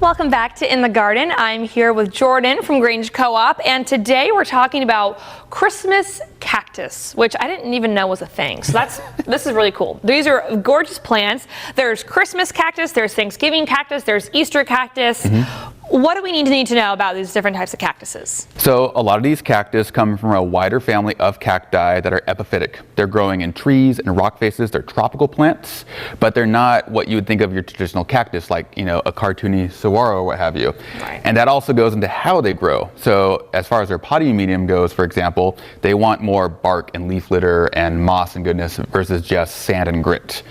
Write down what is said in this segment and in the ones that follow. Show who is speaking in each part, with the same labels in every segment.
Speaker 1: Welcome back to In the Garden. I'm here with Jordan from Grange Co-op, and today we're talking about Christmas cactus, which I didn't even know was a thing. So this is really cool. These are gorgeous plants. There's Christmas cactus, there's Thanksgiving cactus, there's Easter cactus. What do we need to know about these different types of cactuses?
Speaker 2: So a lot of these cactus come from a wider family of cacti that are epiphytic. They're growing in trees and rock faces. They're tropical plants, but they're not what you would think of your traditional cactus, like, you know, a cartoony saguaro or what have you.
Speaker 1: Right.
Speaker 2: And that also goes into how they grow. So as far as their potting medium goes, for example, they want more bark and leaf litter and moss and goodness versus just sand and grit.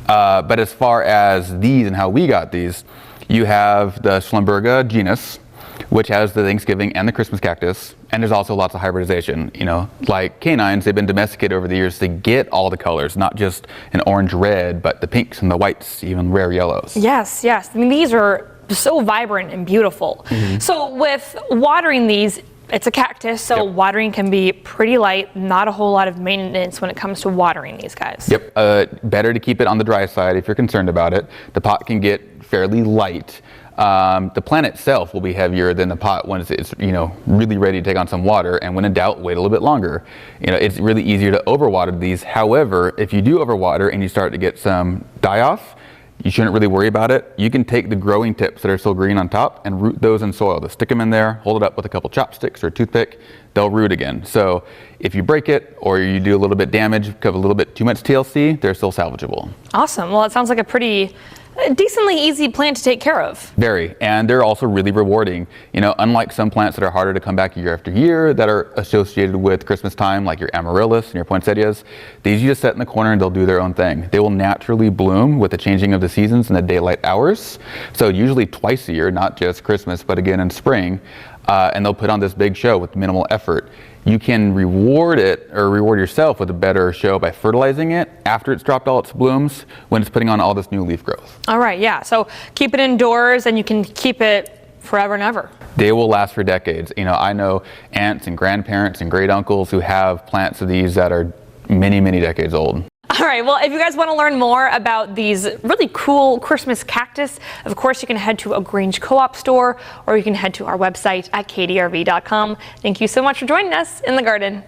Speaker 2: But as far as these and how we got these, you have the Schlumberger genus, which has the Thanksgiving and the Christmas cactus, and there's also lots of hybridization. You know, like canines, they've been domesticated over the years to get all the colors, not just an orange-red, but the pinks and the whites, even rare yellows.
Speaker 1: Yes, yes. I mean, these are so vibrant and beautiful. So with watering these, it's a cactus, so watering can be pretty light, not a whole lot of maintenance when it comes to watering these guys.
Speaker 2: Yep, better to keep it on the dry side if you're concerned about it. The pot can get fairly light. The plant itself will be heavier than the pot when it's really ready to take on some water, and when in doubt, wait a little bit longer. You know, it's really easier to overwater these. However, if you do overwater and you start to get some die-off, you shouldn't really worry about it. You can take the growing tips that are still green on top and root those in soil. Just stick them in there, hold it up with a couple chopsticks or a toothpick, they'll root again. So if you break it or you do a little bit damage, have a little bit too much TLC, they're still salvageable.
Speaker 1: Awesome. Well, it sounds like a pretty decently easy plant to take care of.
Speaker 2: Very, and they're also really rewarding. You know, unlike some plants that are harder to come back year after year that are associated with Christmas time, like your amaryllis and your poinsettias, these you just set in the corner and they'll do their own thing. They will naturally bloom with the changing of the seasons and the daylight hours. So usually twice a year, not just Christmas, but again in spring. And they'll put on this big show with minimal effort. You can reward it or reward yourself with a better show by fertilizing it after it's dropped all its blooms when it's putting on all this new leaf growth.
Speaker 1: All right, yeah. So keep it indoors and you can keep it forever and ever.
Speaker 2: They will last for decades. You know, I know aunts and grandparents and great uncles who have plants of these that are many, many decades old.
Speaker 1: All right, well, if you guys want to learn more about these really cool Christmas cactus, of course, you can head to a Grange Co-op store or you can head to our website at KDRV.com. Thank you so much for joining us in the garden.